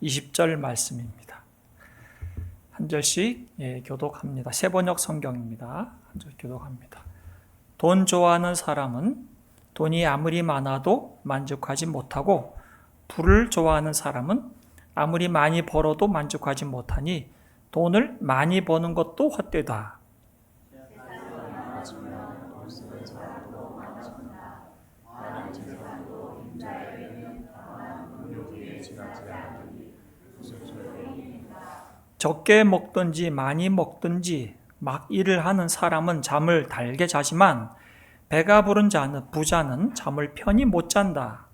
20절 말씀입니다. 한 절씩 교독합니다. 새번역 성경입니다. 한 절 교독합니다. 돈 좋아하는 사람은 돈이 아무리 많아도 만족하지 못하고 부를 좋아하는 사람은 아무리 많이 벌어도 만족하지 못하니 돈을 많이 버는 것도 헛되다. 적게 먹든지 많이 먹든지 막 일을 하는 사람은 잠을 달게 자지만 배가 부른 자는 부자는 잠을 편히 못 잔다.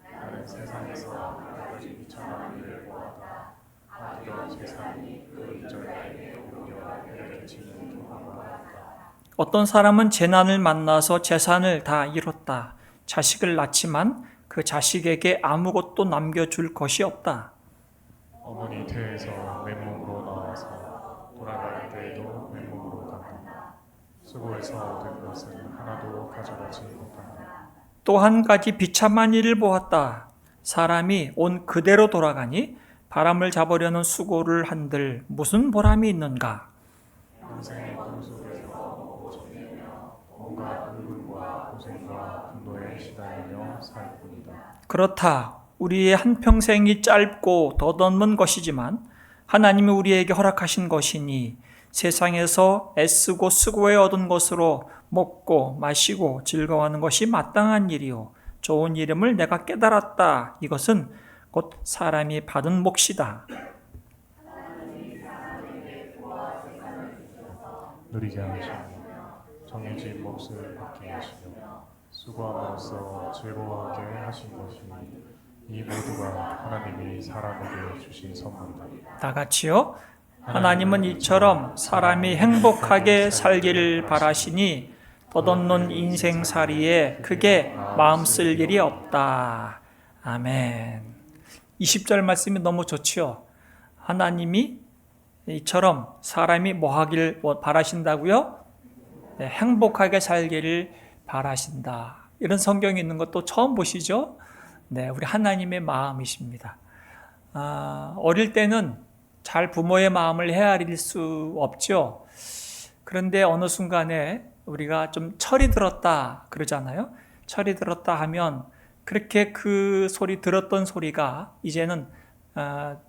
나는 세상에서 하나님이 비천한 일을 보았다. 하기로 세상이 그 이전에 우리와 이렇게 지내는 경험을 하였다. 어떤 사람은 재난을 만나서 재산을 다 잃었다. 자식을 낳지만 그 자식에게 아무것도 남겨줄 것이 없다. 어머니 태에서 맨몸으로 나와서 돌아갈 때에도 맨몸으로 간다. 수고해서 얻은 것은 하나도 가져가지 못한다. 또 한 가지 비참한 일을 보았다. 사람이 온 그대로 돌아가니 바람을 잡으려는 수고를 한들 무슨 보람이 있는가? 인생의 꿈 속에서 먹고 지내며 온갖 울음과 고생과 분노에 시달리며 살 뿐이다. 그렇다. 우리의 한평생이 짧고 덧없는 것이지만 하나님이 우리에게 허락하신 것이니 세상에서 애쓰고 수고해 얻은 것으로 먹고 마시고 즐거워하는 것이 마땅한 일이요 좋은 이름을 내가 깨달았다. 이것은 곧 사람이 받은 몫이다. 누리게 하시며 정해진 몫을 받게 하시며 수고함으로써 즐거워하게 하신 것이니 이 모두가 하나님이 사람에게 주신 선물이다. 다 같이요. 하나님은 이처럼 사람이 행복하게 살기를 바라시니 덧없는 인생살이에 크게 마음 쓸 일이 없다. 아멘. 20절 말씀이 너무 좋지요. 하나님이 이처럼 사람이 뭐 하기를 바라신다고요? 네, 행복하게 살기를 바라신다. 이런 성경이 있는 것도 처음 보시죠? 네, 우리 하나님의 마음이십니다. 어릴 때는 잘 부모의 마음을 헤아릴 수 없죠. 그런데 어느 순간에 우리가 좀 철이 들었다 그러잖아요. 철이 들었다 하면 그렇게 그 소리 들었던 소리가 이제는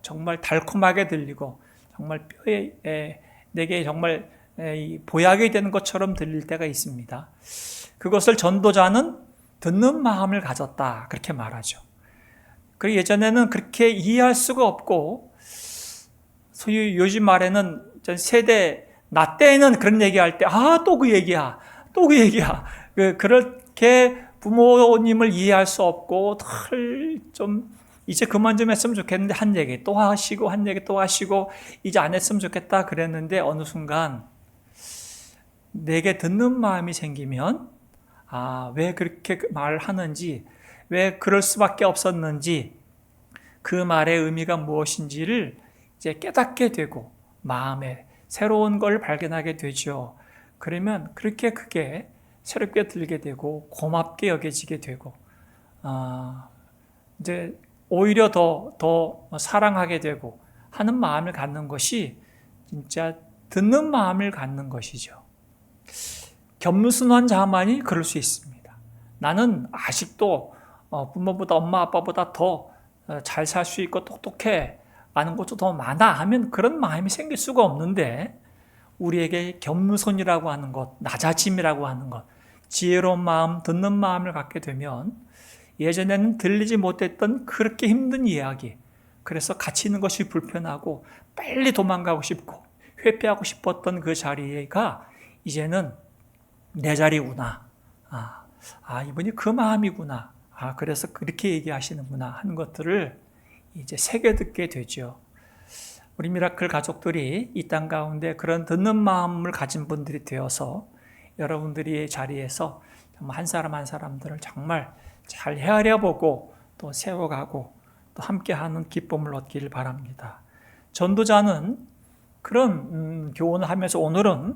정말 달콤하게 들리고 정말 뼈에 내게 정말 보약이 되는 것처럼 들릴 때가 있습니다. 그것을 전도자는 듣는 마음을 가졌다 그렇게 말하죠. 그리고 예전에는 그렇게 이해할 수가 없고 소위 요즘 말에는 세대 나 때에는 그런 얘기할 때 또 그 얘기야 또 그 얘기야 그렇게 부모님을 이해할 수 없고 좀 이제 그만 좀 했으면 좋겠는데 한 얘기 또 하시고 한 얘기 또 하시고 이제 안 했으면 좋겠다 그랬는데 어느 순간 내게 듣는 마음이 생기면 왜 그렇게 말하는지 왜 그럴 수밖에 없었는지 그 말의 의미가 무엇인지를 이제 깨닫게 되고 마음에 새로운 걸 발견하게 되죠. 그러면 그렇게 크게 새롭게 들게 되고 고맙게 여겨지게 되고 이제 오히려 더 사랑하게 되고 하는 마음을 갖는 것이 진짜 듣는 마음을 갖는 것이죠. 겸손한 자만이 그럴 수 있습니다. 나는 아직도 부모보다 엄마 아빠보다 더 잘 살 수 있고 똑똑해 아는 것도 더 많아 하면 그런 마음이 생길 수가 없는데 우리에게 겸손이라고 하는 것, 낮아짐이라고 하는 것, 지혜로운 마음, 듣는 마음을 갖게 되면 예전에는 들리지 못했던 그렇게 힘든 이야기, 그래서 같이 있는 것이 불편하고 빨리 도망가고 싶고 회피하고 싶었던 그 자리가 이제는 내 자리구나. 이분이 그 마음이구나. 그래서 그렇게 얘기하시는구나 하는 것들을 이제 새겨 듣게 되죠. 우리 미라클 가족들이 이 땅 가운데 그런 듣는 마음을 가진 분들이 되어서 여러분들이 자리에서 한 사람 한 사람들을 정말 잘 헤아려 보고 또 세워가고 또 함께하는 기쁨을 얻기를 바랍니다. 전도자는 그런 교훈을 하면서 오늘은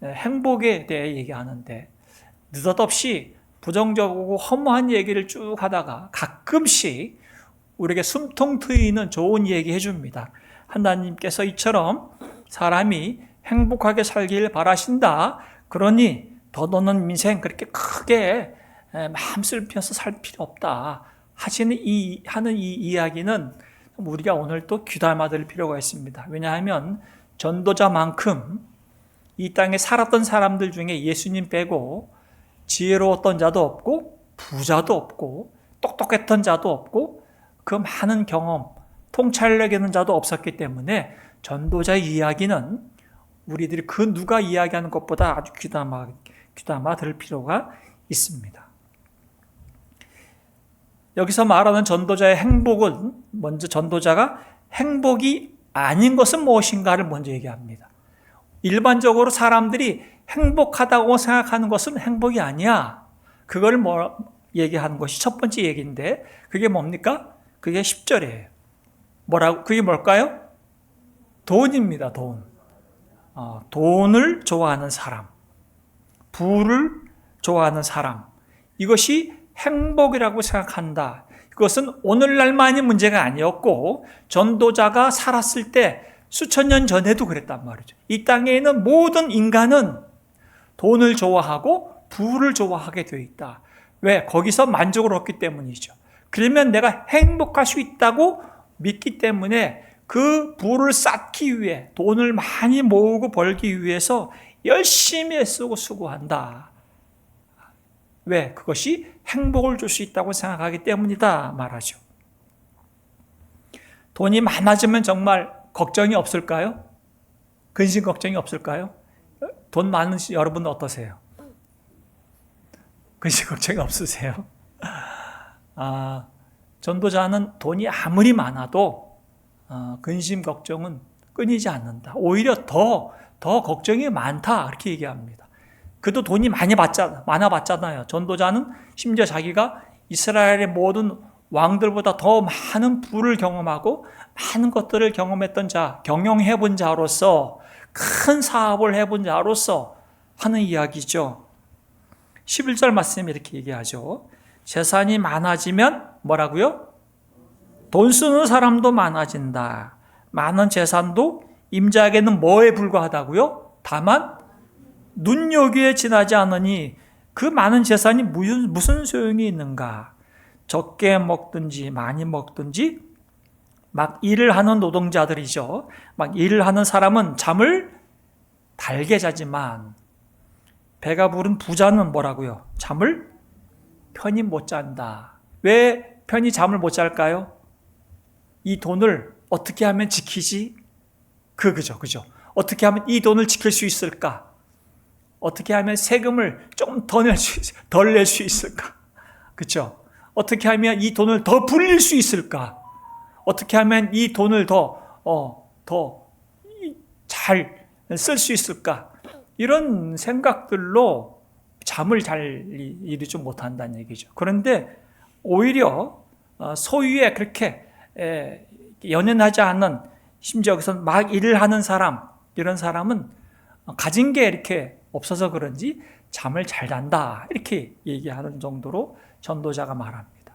행복에 대해 얘기하는데 느닷없이 부정적이고 허무한 얘기를 쭉 하다가 가끔씩 우리에게 숨통 트이는 좋은 얘기 해줍니다. 하나님께서 이처럼 사람이 행복하게 살기를 바라신다. 그러니 더더는 인생 그렇게 크게 마음 슬피면서 살 필요 없다. 하는 이 이야기는 우리가 오늘 또 귀담아 들 필요가 있습니다. 왜냐하면 전도자만큼 이 땅에 살았던 사람들 중에 예수님 빼고 지혜로웠던 자도 없고 부자도 없고 똑똑했던 자도 없고 그 많은 경험, 통찰력 있는 자도 없었기 때문에 전도자의 이야기는 우리들이 그 누가 이야기하는 것보다 아주 귀담아 들 필요가 있습니다. 여기서 말하는 전도자의 행복은 먼저 전도자가 행복이 아닌 것은 무엇인가를 먼저 얘기합니다. 일반적으로 사람들이 행복하다고 생각하는 것은 행복이 아니야. 그걸 얘기하는 것이 첫 번째 얘기인데 그게 뭡니까? 그게 10절이에요. 그게 뭘까요? 돈입니다. 돈. 돈을 좋아하는 사람, 부를 좋아하는 사람, 이것이 행복이라고 생각한다. 그것은 오늘날만이 문제가 아니었고 전도자가 살았을 때 수천 년 전에도 그랬단 말이죠. 이 땅에 있는 모든 인간은 돈을 좋아하고 부를 좋아하게 되어 있다. 왜? 거기서 만족을 얻기 때문이죠. 그러면 내가 행복할 수 있다고 믿기 때문에 그 부를 쌓기 위해 돈을 많이 모으고 벌기 위해서 열심히 애쓰고 수고한다. 왜? 그것이 행복을 줄 수 있다고 생각하기 때문이다 말하죠. 돈이 많아지면 정말 걱정이 없을까요? 근심 걱정이 없을까요? 돈 많은 여러분은 어떠세요? 근심 걱정이 없으세요? 전도자는 돈이 아무리 많아도 근심 걱정은 끊이지 않는다. 오히려 더 걱정이 많다 이렇게 얘기합니다. 그도 돈이 많아봤잖아요. 전도자는 심지어 자기가 이스라엘의 모든 왕들보다 더 많은 부를 경험하고 많은 것들을 경험했던 자, 경영해본 자로서 큰 사업을 해본 자로서 하는 이야기죠. 11절 말씀에 이렇게 얘기하죠. 재산이 많아지면 뭐라고요? 돈 쓰는 사람도 많아진다. 많은 재산도 임자에게는 뭐에 불과하다고요? 다만 눈요기에 지나지 않으니 그 많은 재산이 무슨 소용이 있는가? 적게 먹든지 많이 먹든지 막 일을 하는 노동자들이죠. 막 일을 하는 사람은 잠을 달게 자지만 배가 부른 부자는 뭐라고요? 잠을 편히 못 잔다. 왜 편히 잠을 못 잘까요? 이 돈을 어떻게 하면 지키지? 그죠. 어떻게 하면 이 돈을 지킬 수 있을까? 어떻게 하면 세금을 좀 덜 낼 수 있을까? 그렇죠? 어떻게 하면 이 돈을 더 불릴 수 있을까? 어떻게 하면 이 돈을 더 잘 쓸 수 있을까? 이런 생각들로 잠을 잘 이루지 못한다는 얘기죠. 그런데 오히려 소유에 그렇게 연연하지 않는, 심지어 여기서 막 일을 하는 사람, 이런 사람은 가진 게 이렇게 없어서 그런지 잠을 잘 잔다 이렇게 얘기하는 정도로 전도자가 말합니다.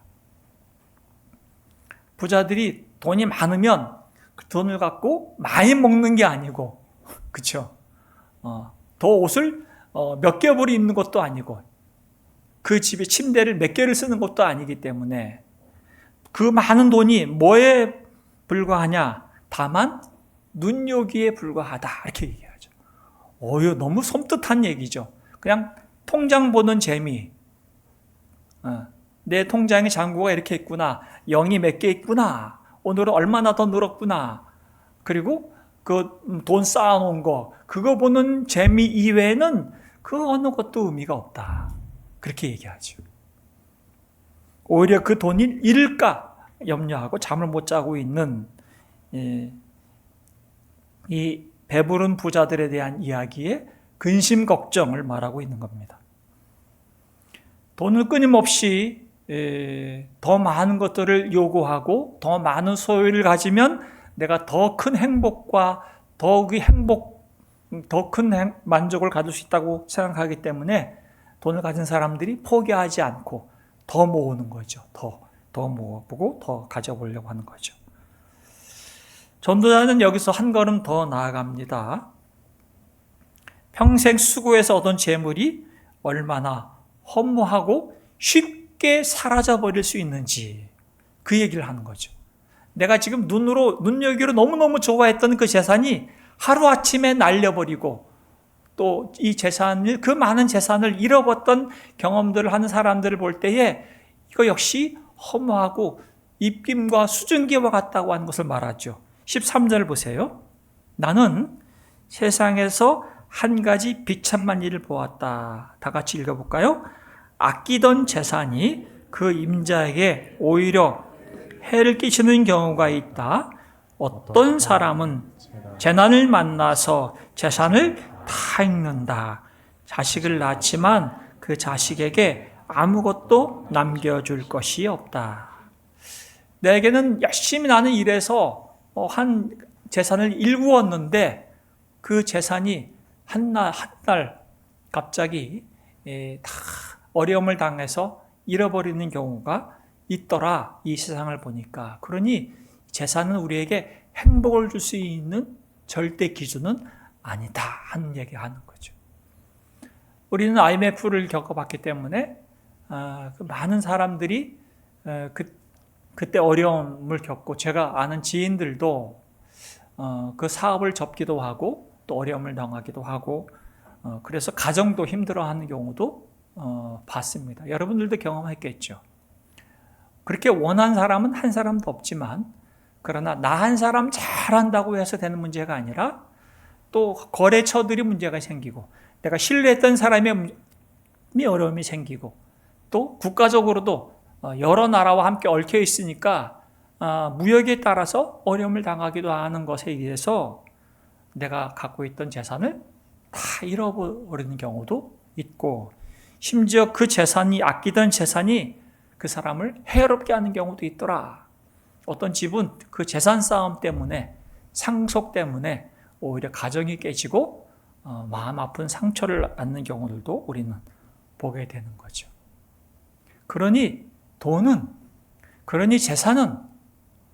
부자들이 돈이 많으면 그 돈을 갖고 많이 먹는 게 아니고, 그렇죠? 더 옷을 몇 겹을 입는 것도 아니고, 그 집에 침대를 몇 개를 쓰는 것도 아니기 때문에 그 많은 돈이 뭐에 불과하냐? 다만 눈요기에 불과하다 이렇게 얘기하죠. 이거 너무 섬뜩한 얘기죠. 그냥 통장 보는 재미. 내 통장에 잔고가 이렇게 있구나. 0이 몇 개 있구나. 오늘은 얼마나 더 늘었구나. 그리고 그 돈 쌓아놓은 거, 그거 보는 재미 이외에는 그 어느 것도 의미가 없다. 그렇게 얘기하죠. 오히려 그 돈이 잃을까 염려하고 잠을 못 자고 있는 이 배부른 부자들에 대한 이야기에 근심 걱정을 말하고 있는 겁니다. 돈을 끊임없이 더 많은 것들을 요구하고 더 많은 소유를 가지면 내가 더 큰 행복과 더 큰 만족을 가질 수 있다고 생각하기 때문에 돈을 가진 사람들이 포기하지 않고 더 모으는 거죠. 더 모아보고 더 가져보려고 하는 거죠. 전도자는 여기서 한 걸음 더 나아갑니다. 평생 수고해서 얻은 재물이 얼마나 허무하고 쉽게 사라져버릴 수 있는지 그 얘기를 하는 거죠. 내가 지금 눈여기로 너무너무 좋아했던 그 재산이 하루아침에 날려버리고 또 이 재산을, 그 많은 재산을 잃어버렸던 경험들을 하는 사람들을 볼 때에 이거 역시 허무하고 입김과 수증기와 같다고 하는 것을 말하죠. 13절 보세요. 나는 세상에서 한 가지 비참한 일을 보았다. 다 같이 읽어볼까요? 아끼던 재산이 그 임자에게 오히려 해를 끼치는 경우가 있다. 어떤 사람은 재난을 만나서 재산을 다 잃는다. 자식을 낳지만 그 자식에게 아무것도 남겨줄 것이 없다. 내게는 열심히 나는 일해서 한 재산을 일구었는데 그 재산이 한 날 갑자기 다 어려움을 당해서 잃어버리는 경우가 있더라. 이 세상을 보니까. 그러니 재산은 우리에게 행복을 줄 수 있는 절대 기준은 아니다 하는 얘기하는 거죠. 우리는 IMF를 겪어봤기 때문에 많은 사람들이 그때 어려움을 겪고, 제가 아는 지인들도 그 사업을 접기도 하고 또 어려움을 당하기도 하고, 그래서 가정도 힘들어하는 경우도 봤습니다. 여러분들도 경험했겠죠. 그렇게 원한 사람은 한 사람도 없지만, 그러나 나 한 사람 잘한다고 해서 되는 문제가 아니라 또 거래처들이 문제가 생기고, 내가 신뢰했던 사람의 어려움이 생기고, 또 국가적으로도 여러 나라와 함께 얽혀 있으니까 무역에 따라서 어려움을 당하기도 하는 것에 의해서 내가 갖고 있던 재산을 다 잃어버리는 경우도 있고, 심지어 그 재산이, 아끼던 재산이 그 사람을 해롭게 하는 경우도 있더라. 어떤 집은 그 재산 싸움 때문에, 상속 때문에 오히려 가정이 깨지고 마음 아픈 상처를 받는 경우들도 우리는 보게 되는 거죠. 그러니 재산은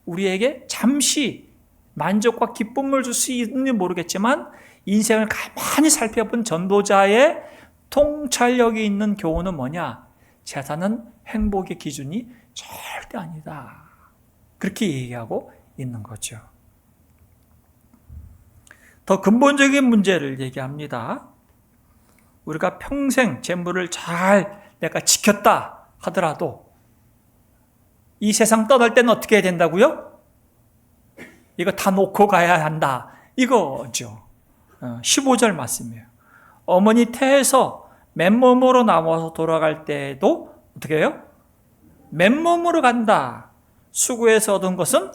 우리에게 잠시 만족과 기쁨을 줄 수 있는지 모르겠지만, 인생을 가만히 살펴본 전도자의 통찰력이 있는 교훈은 뭐냐? 재산은 행복의 기준이 절대 아니다. 그렇게 얘기하고 있는 거죠. 더 근본적인 문제를 얘기합니다. 우리가 평생 재물을 잘 내가 지켰다 하더라도 이 세상 떠날 때는 어떻게 해야 된다고요? 이거 다 놓고 가야 한다. 이거죠. 15절 말씀이에요. 어머니 태에서 맨몸으로 나와서 돌아갈 때에도 어떻게 해요? 맨몸으로 간다. 수고해서 얻은 것은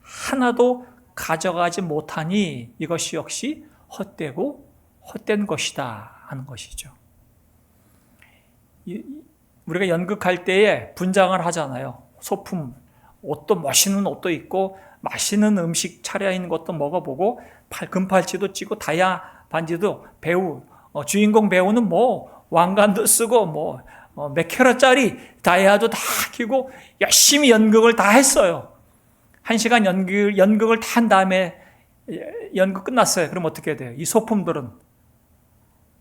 하나도 가져가지 못하니 이것이 역시 헛되고 헛된 것이다 하는 것이죠. 우리가 연극할 때에 분장을 하잖아요. 소품, 옷도 멋있는 옷도 입고 맛있는 음식 차려있는 것도 먹어보고 금팔찌도 찌고 다이아 반지도 주인공 배우는 왕관도 쓰고 몇 캐럿짜리 다이아도 다 끼고 열심히 연극을 다 했어요. 1시간 연극을 다 한 다음에 연극 끝났어요. 그럼 어떻게 돼요? 이 소품들은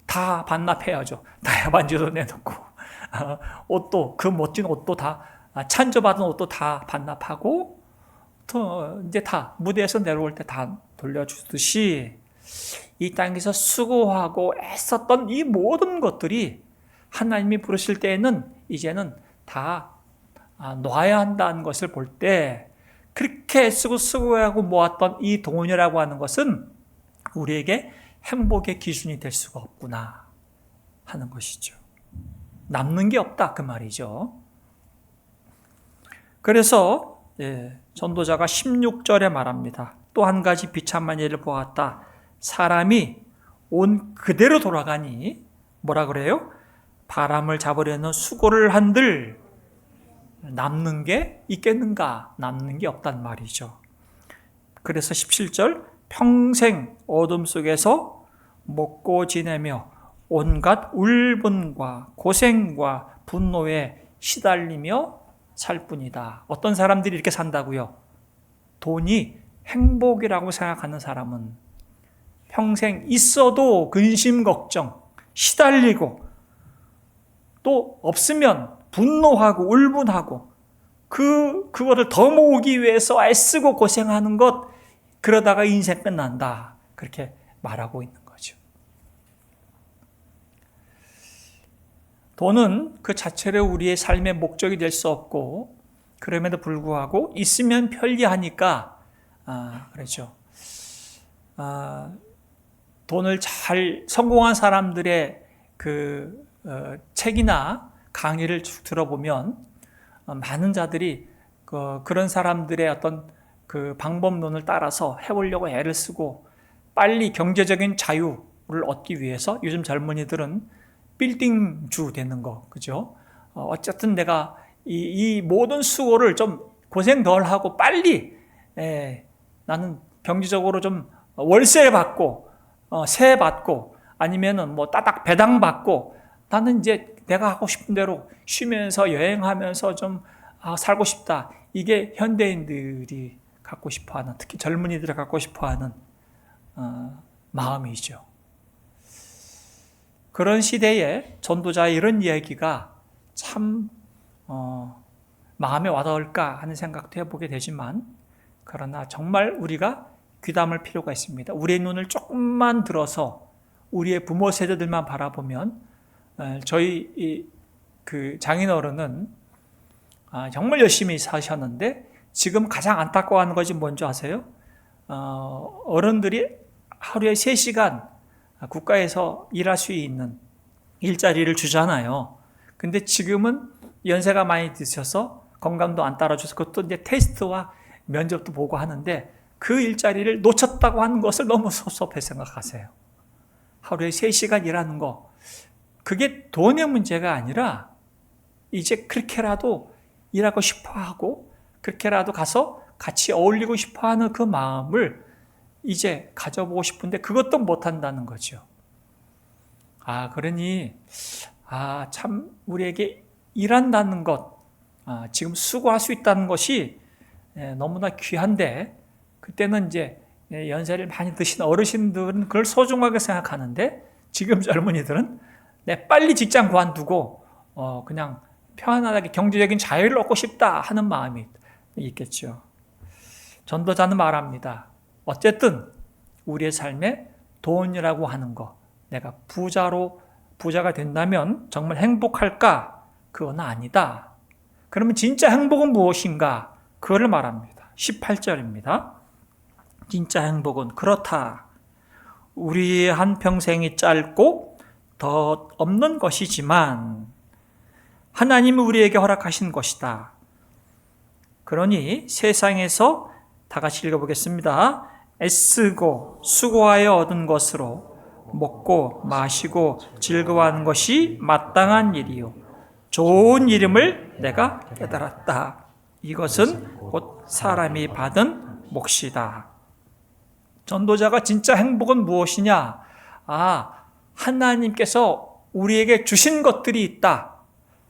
다 반납해야죠. 다이아 반지도 내놓고 옷도, 그 멋진 옷도 다, 찬조받은 옷도 다 반납하고, 또 이제 다 무대에서 내려올 때 다 돌려주듯이 이 땅에서 수고하고 애썼던 이 모든 것들이 하나님이 부르실 때에는 이제는 다 놔야 한다는 것을 볼 때, 그렇게 애쓰고 수고하고 모았던 이 돈이라고 하는 것은 우리에게 행복의 기준이 될 수가 없구나 하는 것이죠. 남는 게 없다 그 말이죠. 그래서 전도자가 16절에 말합니다. 또 한 가지 비참한 일을 보았다. 사람이 온 그대로 돌아가니 뭐라 그래요? 바람을 잡으려는 수고를 한들 남는 게 있겠는가? 남는 게 없단 말이죠. 그래서 17절 평생 어둠 속에서 먹고 지내며 온갖 울분과 고생과 분노에 시달리며 살 뿐이다. 어떤 사람들이 이렇게 산다고요? 돈이 행복이라고 생각하는 사람은 평생 있어도 근심 걱정, 시달리고 또 없으면 분노하고 울분하고 그거를 더 모으기 위해서 애쓰고 고생하는 것, 그러다가 인생 끝난다. 그렇게 말하고 있는 거죠. 돈은 그 자체로 우리의 삶의 목적이 될 수 없고, 그럼에도 불구하고 있으면 편리하니까 그렇죠. 돈을 잘 성공한 사람들의 책이나 강의를 쭉 들어보면 많은 자들이 그런 사람들의 어떤 그 방법론을 따라서 해보려고 애를 쓰고 빨리 경제적인 자유를 얻기 위해서 요즘 젊은이들은 빌딩주 되는 거, 그죠? 어쨌든 내가 이 모든 수고를 좀 고생 덜 하고 빨리 나는 경제적으로 좀 월세 받고 세 받고 아니면은 뭐 따닥 배당 받고 나는 이제 내가 하고 싶은 대로 쉬면서 여행하면서 좀 살고 싶다. 이게 현대인들이 갖고 싶어하는, 특히 젊은이들이 갖고 싶어하는 마음이죠. 그런 시대에 전도자의 이런 이야기가 참 마음에 와닿을까 하는 생각도 해보게 되지만, 그러나 정말 우리가 귀담을 필요가 있습니다. 우리의 눈을 조금만 들어서 우리의 부모 세대들만 바라보면 저희 그 장인어른은 정말 열심히 사셨는데 지금 가장 안타까워하는 것이 뭔지 아세요? 어른들이 하루에 3시간 국가에서 일할 수 있는 일자리를 주잖아요. 근데 지금은 연세가 많이 드셔서 건강도 안 따라줘서 그것도 이제 테스트와 면접도 보고 하는데 그 일자리를 놓쳤다고 하는 것을 너무 섭섭해 생각하세요. 하루에 3시간 일하는 거, 그게 돈의 문제가 아니라 이제 그렇게라도 일하고 싶어하고 그렇게라도 가서 같이 어울리고 싶어하는 그 마음을 이제 가져보고 싶은데 그것도 못한다는 거죠. 그러니 참 우리에게 일한다는 것, 지금 수고할 수 있다는 것이 너무나 귀한데, 그때는 이제 연세를 많이 드신 어르신들은 그걸 소중하게 생각하는데 지금 젊은이들은 빨리 직장 그만두고 그냥 편안하게 경제적인 자유를 얻고 싶다 하는 마음이 있겠죠. 전도자는 말합니다. 어쨌든 우리의 삶에 돈이라고 하는 거, 내가 부자가 된다면 정말 행복할까? 그건 아니다. 그러면 진짜 행복은 무엇인가? 그거를 말합니다. 18절입니다. 진짜 행복은 그렇다. 우리의 한평생이 짧고 더 없는 것이지만 하나님이 우리에게 허락하신 것이다. 그러니 세상에서 다 같이 읽어보겠습니다. 애쓰고 수고하여 얻은 것으로 먹고 마시고 즐거워하는 것이 마땅한 일이요 좋은 이름을 내가 깨달았다. 이것은 곧 사람이 받은 몫이다. 전도자가 진짜 행복은 무엇이냐? 하나님께서 우리에게 주신 것들이 있다.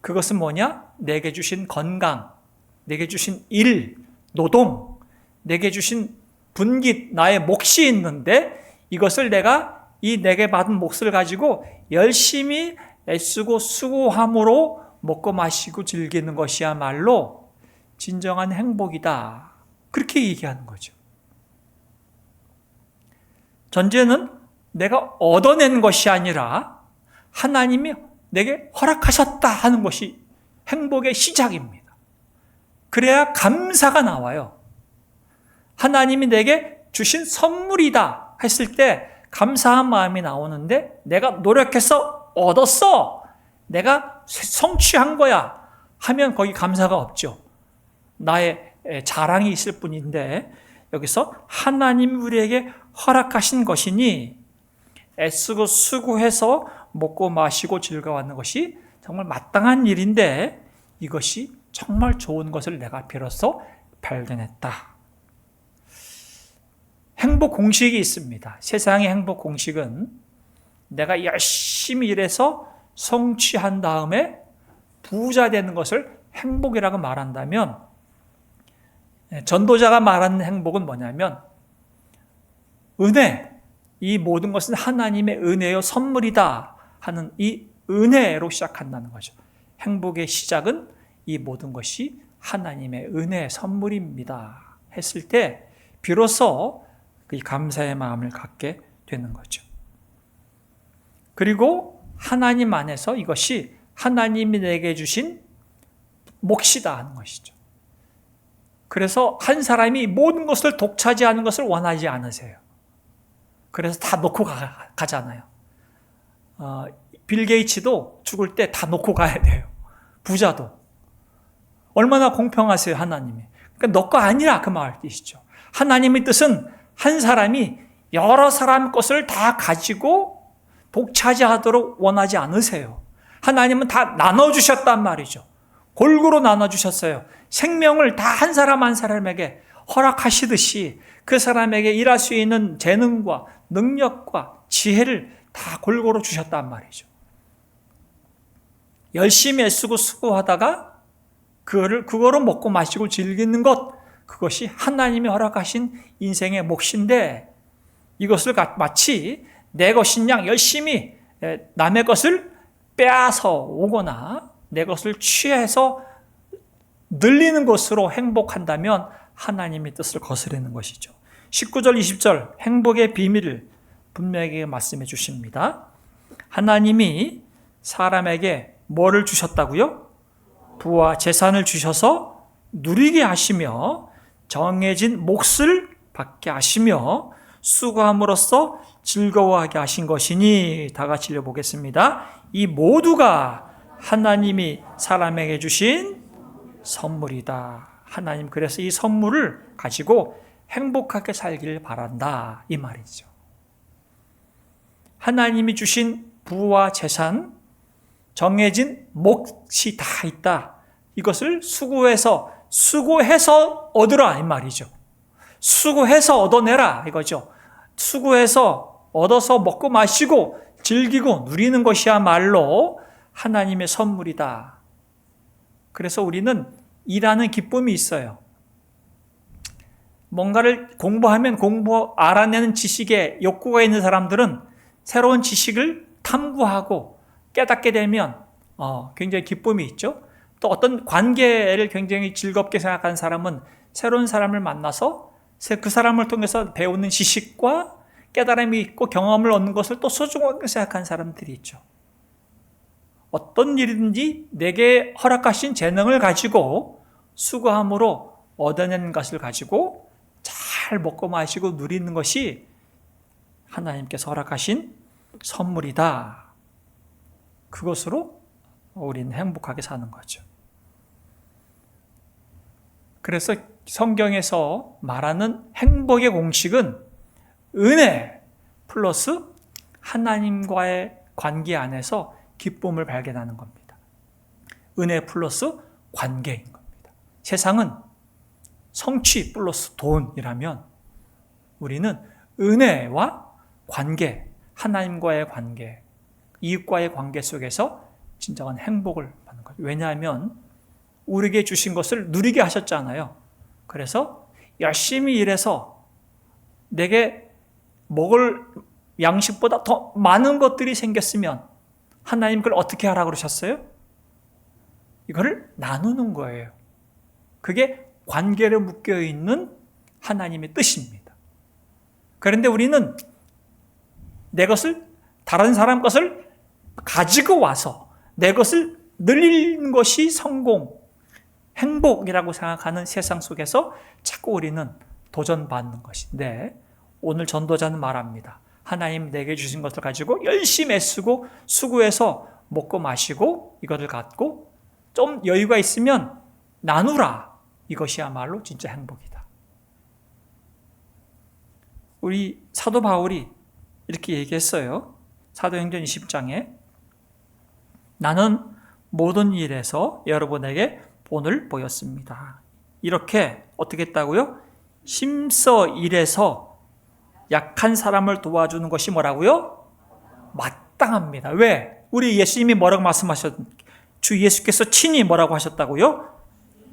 그것은 뭐냐? 내게 주신 건강, 내게 주신 일, 노동, 내게 주신 분깃, 나의 몫이 있는데 이것을 내게 받은 몫을 가지고 열심히 애쓰고 수고함으로 먹고 마시고 즐기는 것이야말로 진정한 행복이다. 그렇게 얘기하는 거죠. 전제는 내가 얻어낸 것이 아니라 하나님이 내게 허락하셨다 하는 것이 행복의 시작입니다. 그래야 감사가 나와요. 하나님이 내게 주신 선물이다 했을 때 감사한 마음이 나오는데 내가 노력해서 얻었어, 내가 성취한 거야 하면 거기 감사가 없죠. 나의 자랑이 있을 뿐인데 여기서 하나님이 우리에게 허락하신 것이니 애쓰고 수고해서 먹고 마시고 즐거워하는 것이 정말 마땅한 일인데 이것이 정말 좋은 것을 내가 비로소 발견했다. 행복 공식이 있습니다. 세상의 행복 공식은 내가 열심히 일해서 성취한 다음에 부자 되는 것을 행복이라고 말한다면 전도자가 말하는 행복은 뭐냐면 은혜, 이 모든 것은 하나님의 은혜요 선물이다 하는 이 은혜로 시작한다는 거죠. 행복의 시작은 이 모든 것이 하나님의 은혜 선물입니다 했을 때 비로소 그 감사의 마음을 갖게 되는 거죠. 그리고 하나님 안에서 이것이 하나님이 내게 주신 몫이다 하는 것이죠. 그래서 한 사람이 모든 것을 독차지하는 것을 원하지 않으세요. 그래서 다 놓고 가잖아요. 빌 게이츠도 죽을 때 다 놓고 가야 돼요. 부자도. 얼마나 공평하세요, 하나님이. 그러니까 너 거 아니라 그 말 뜻이죠. 하나님의 뜻은 한 사람이 여러 사람 것을 다 가지고 독차지하도록 원하지 않으세요. 하나님은 다 나눠주셨단 말이죠. 골고루 나눠주셨어요. 생명을 다 한 사람 한 사람에게 허락하시듯이 그 사람에게 일할 수 있는 재능과 능력과 지혜를 다 골고루 주셨단 말이죠. 열심히 애쓰고 수고하다가 그거로 먹고 마시고 즐기는 것, 그것이 하나님이 허락하신 인생의 몫인데 이것을 마치 내 것인 양 열심히 남의 것을 빼앗아 오거나 내 것을 취해서 늘리는 것으로 행복한다면 하나님의 뜻을 거스르는 것이죠. 19절 20절 행복의 비밀을 분명하게 말씀해 주십니다. 하나님이 사람에게 뭐를 주셨다고요? 부와 재산을 주셔서 누리게 하시며 정해진 몫을 받게 하시며 수고함으로써 즐거워하게 하신 것이니 다 같이 읽어보겠습니다. 이 모두가 하나님이 사람에게 주신 선물이다. 하나님 그래서 이 선물을 가지고 행복하게 살기를 바란다 이 말이죠. 하나님이 주신 부와 재산, 정해진 몫이 다 있다. 이것을 수고해서 얻으라 이 말이죠. 수고해서 얻어내라 이거죠. 수고해서 얻어서 먹고 마시고 즐기고 누리는 것이야말로 하나님의 선물이다. 그래서 우리는 일하는 기쁨이 있어요. 뭔가를 공부하면 알아내는 지식에 욕구가 있는 사람들은 새로운 지식을 탐구하고 깨닫게 되면 굉장히 기쁨이 있죠. 또 어떤 관계를 굉장히 즐겁게 생각하는 사람은 새로운 사람을 만나서 그 사람을 통해서 배우는 지식과 깨달음이 있고 경험을 얻는 것을 또 소중하게 생각하는 사람들이 있죠. 어떤 일이든지 내게 허락하신 재능을 가지고 수고함으로 얻어내는 것을 가지고 잘 먹고 마시고 누리는 것이 하나님께서 허락하신 선물이다. 그것으로 우리는 행복하게 사는 거죠. 그래서 성경에서 말하는 행복의 공식은 은혜 플러스 하나님과의 관계 안에서 기쁨을 발견하는 겁니다. 은혜 플러스 관계인 겁니다. 세상은 성취 플러스 돈이라면 우리는 은혜와 관계, 하나님과의 관계, 이웃과의 관계 속에서 진정한 행복을 받는 거죠. 왜냐하면 우리에게 주신 것을 누리게 하셨잖아요. 그래서 열심히 일해서 내게 먹을 양식보다 더 많은 것들이 생겼으면 하나님 그걸 어떻게 하라고 그러셨어요? 이거를 나누는 거예요. 그게 관계를 묶여있는 하나님의 뜻입니다. 그런데 우리는 내 것을 다른 사람 것을 가지고 와서 내 것을 늘리는 것이 성공, 행복이라고 생각하는 세상 속에서 자꾸 우리는 도전받는 것인데 오늘 전도자는 말합니다. 하나님 내게 주신 것을 가지고 열심히 애쓰고 수고해서 먹고 마시고 이것을 갖고 좀 여유가 있으면 나누라. 이것이야말로 진짜 행복이다. 우리 사도 바울이 이렇게 얘기했어요. 사도행전 20장에 나는 모든 일에서 여러분에게 본을 보였습니다. 이렇게 어떻게 했다고요? 힘써 일해서 약한 사람을 도와주는 것이 뭐라고요? 마땅합니다. 왜? 우리 예수님이 뭐라고 말씀하셨? 주 예수께서 친히 뭐라고 하셨다고요?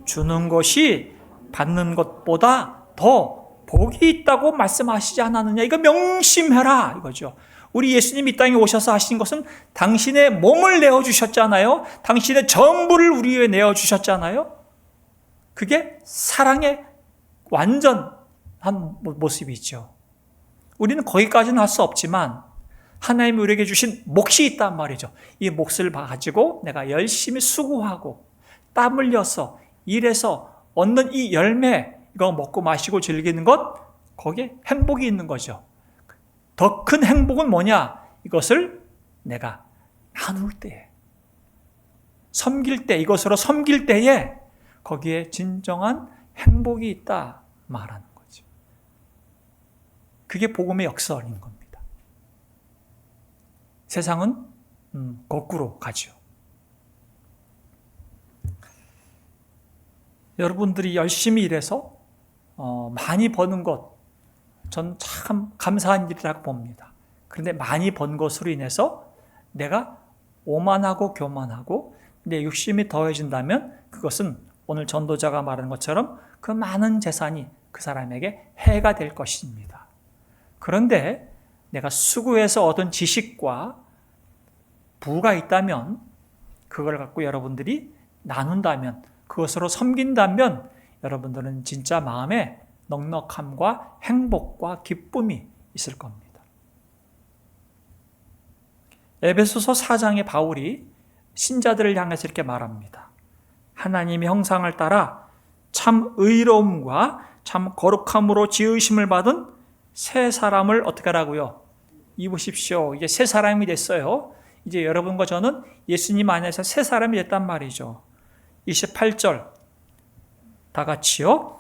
주는 것이 받는 것보다 더 복이 있다고 말씀하시지 않았느냐. 이거 명심해라 이거죠. 우리 예수님 이 땅에 오셔서 하신 것은 당신의 몸을 내어주셨잖아요. 당신의 전부를 우리 위해 내어주셨잖아요. 그게 사랑의 완전한 모습이죠. 우리는 거기까지는 할 수 없지만 하나님이 우리에게 주신 몫이 있단 말이죠. 이 몫을 가지고 내가 열심히 수고하고 땀 흘려서 일해서 얻는 이 열매, 이거 먹고 마시고 즐기는 것, 거기에 행복이 있는 거죠. 더 큰 행복은 뭐냐? 이것을 내가 나눌 때에, 섬길 때, 이것으로 섬길 때에 거기에 진정한 행복이 있다 말하는 거죠. 그게 복음의 역설인 겁니다. 세상은 거꾸로 가죠. 여러분들이 열심히 일해서 많이 버는 것, 전 참 감사한 일이라고 봅니다. 그런데 많이 번 것으로 인해서 내가 오만하고 교만하고 내 욕심이 더해진다면 그것은 오늘 전도자가 말하는 것처럼 그 많은 재산이 그 사람에게 해가 될 것입니다. 그런데 내가 수고해서 얻은 지식과 부가 있다면 그걸 갖고 여러분들이 나눈다면, 그것으로 섬긴다면 여러분들은 진짜 마음에 넉넉함과 행복과 기쁨이 있을 겁니다. 에베소서 4장의 바울이 신자들을 향해서 이렇게 말합니다. 하나님의 형상을 따라 참 의로움과 참 거룩함으로 지으심을 받은 새 사람을 어떻게 하라고요? 입으십시오. 이제 새 사람이 됐어요. 이제 여러분과 저는 예수님 안에서 새 사람이 됐단 말이죠. 28절 다 같이요.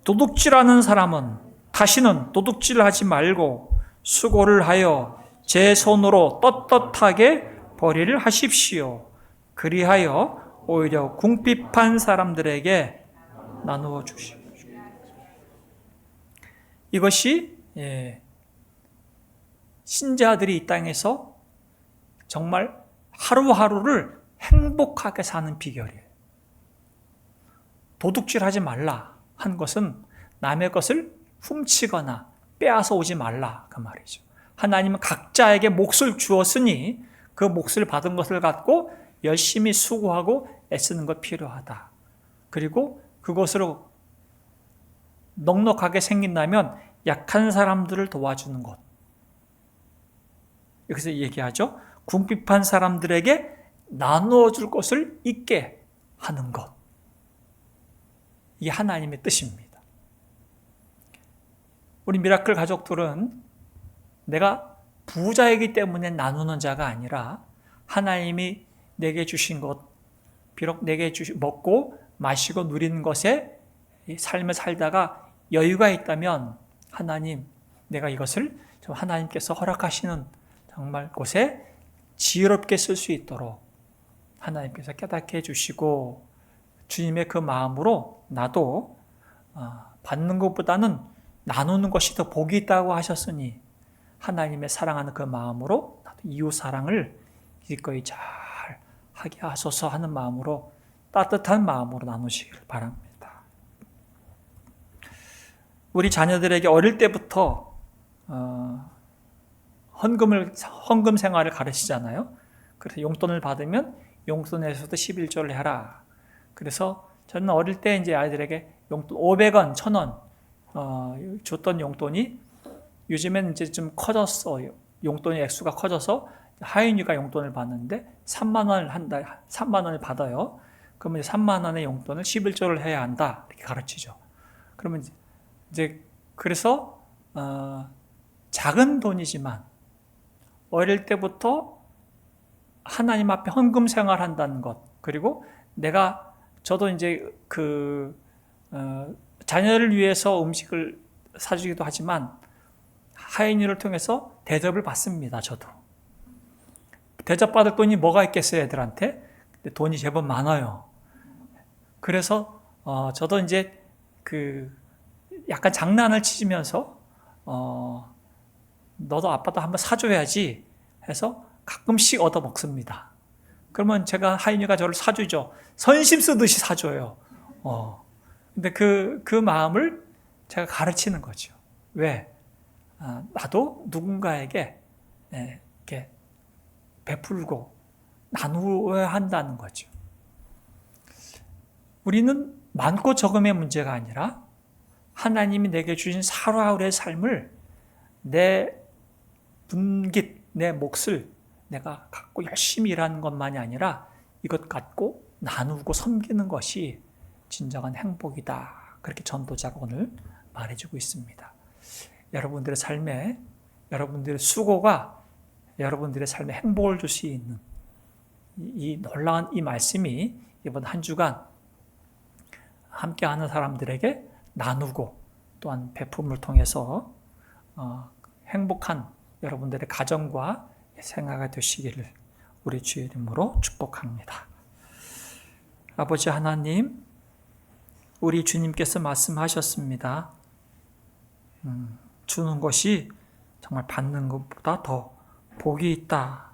도둑질하는 사람은 다시는 도둑질하지 말고 수고를 하여 제 손으로 떳떳하게 벌이를 하십시오. 그리하여 오히려 궁핍한 사람들에게 나누어 주십시오. 이것이 신자들이 이 땅에서 정말 하루하루를 행복하게 사는 비결이에요. 도둑질하지 말라 한 것은 남의 것을 훔치거나 빼앗아 오지 말라 그 말이죠. 하나님은 각자에게 몫을 주었으니 그 몫을 받은 것을 갖고 열심히 수고하고 애쓰는 것 필요하다. 그리고 그것으로 넉넉하게 생긴다면 약한 사람들을 도와주는 것. 여기서 얘기하죠. 궁핍한 사람들에게 나누어 줄 것을 있게 하는 것. 이게 하나님의 뜻입니다. 우리 미라클 가족들은 내가 부자이기 때문에 나누는 자가 아니라 하나님이 내게 주신 것, 비록 내게 먹고 마시고 누리는 것에 삶을 살다가 여유가 있다면 하나님, 내가 이것을 하나님께서 허락하시는 정말 곳에 지혜롭게 쓸 수 있도록 하나님께서 깨닫게 해주시고 주님의 그 마음으로 나도 받는 것보다는 나누는 것이 더 복이 있다고 하셨으니 하나님의 사랑하는 그 마음으로 나도 이웃 사랑을 기꺼이 잘 하게 하소서 하는 마음으로, 따뜻한 마음으로 나누시길 바랍니다. 우리 자녀들에게 어릴 때부터 헌금 생활을 가르치잖아요. 그래서 용돈을 받으면 용돈에서도 11조를 해라. 그래서 저는 어릴 때 이제 아이들에게 용돈 500원, 1000원 줬던 용돈이 요즘엔 이제 좀 커졌어요. 용돈의 액수가 커져서 하인이가 용돈을 받는데 3만 원을 한 달 3만 원을 받아요. 그러면 3만 원의 용돈을 11조를 해야 한다. 이렇게 가르치죠. 그러면 이제 그래서 작은 돈이지만 어릴 때부터 하나님 앞에 헌금 생활한다는 것, 그리고 저도 이제 자녀를 위해서 음식을 사주기도 하지만 하인이를 통해서 대접을 받습니다. 저도 대접받을 돈이 뭐가 있겠어요, 애들한테. 근데 돈이 제법 많아요. 그래서 저도 이제 약간 장난을 치면서 너도 아빠도 한번 사줘야지 해서 가끔씩 얻어 먹습니다. 그러면 제가 하인이가 저를 사주죠. 선심 쓰듯이 사줘요. 근데 그 마음을 제가 가르치는 거죠. 왜? 나도 누군가에게 이렇게 베풀고 나누어야 한다는 거죠. 우리는 많고 적음의 문제가 아니라 하나님이 내게 주신 하루하루의 삶을 내 분깃, 내 몫을 내가 갖고 열심히 일하는 것만이 아니라 이것 갖고 나누고 섬기는 것이 진정한 행복이다. 그렇게 전도자가 오늘 말해주고 있습니다. 여러분들의 삶에 여러분들의 수고가 여러분들의 삶에 행복을 줄 수 있는 이 놀라운 이 말씀이 이번 한 주간 함께하는 사람들에게 나누고 또한 베품을 통해서 행복한 여러분들의 가정과 생활가 되시기를 우리 주의 이름으로 축복합니다. 아버지 하나님, 우리 주님께서 말씀하셨습니다. 주는 것이 정말 받는 것보다 더 복이 있다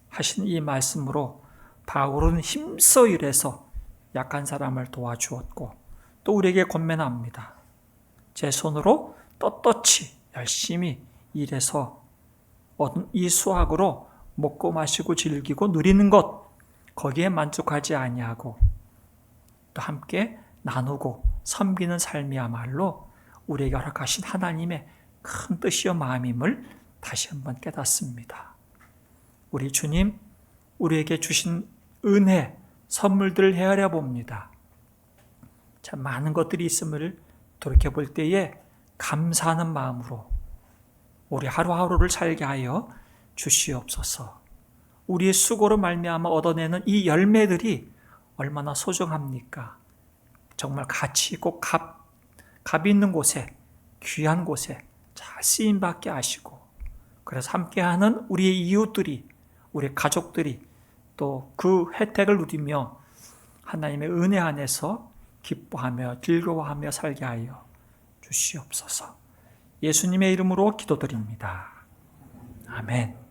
하신 이 말씀으로 바울은 힘써 일해서 약한 사람을 도와주었고 또 우리에게 권면합니다. 제 손으로 떳떳이 열심히 일해서 얻은 이 수확으로 먹고 마시고 즐기고 누리는 것, 거기에 만족하지 아니하고 또 함께 나누고 섬기는 삶이야말로 우리에게 허락하신 하나님의 큰 뜻이요 마음임을 다시 한번 깨닫습니다. 우리 주님, 우리에게 주신 은혜, 선물들을 헤아려 봅니다. 참 많은 것들이 있음을 돌이켜볼 때에 감사하는 마음으로 우리 하루하루를 살게 하여 주시옵소서. 우리의 수고로 말미암아 얻어내는 이 열매들이 얼마나 소중합니까? 정말 가치 있고 값 있는 곳에, 귀한 곳에 잘 쓰임받게 하시고, 그래서 함께하는 우리의 이웃들이, 우리 가족들이 또 그 혜택을 누리며 하나님의 은혜 안에서 기뻐하며 즐거워하며 살게 하여 주시옵소서. 예수님의 이름으로 기도드립니다. 아멘.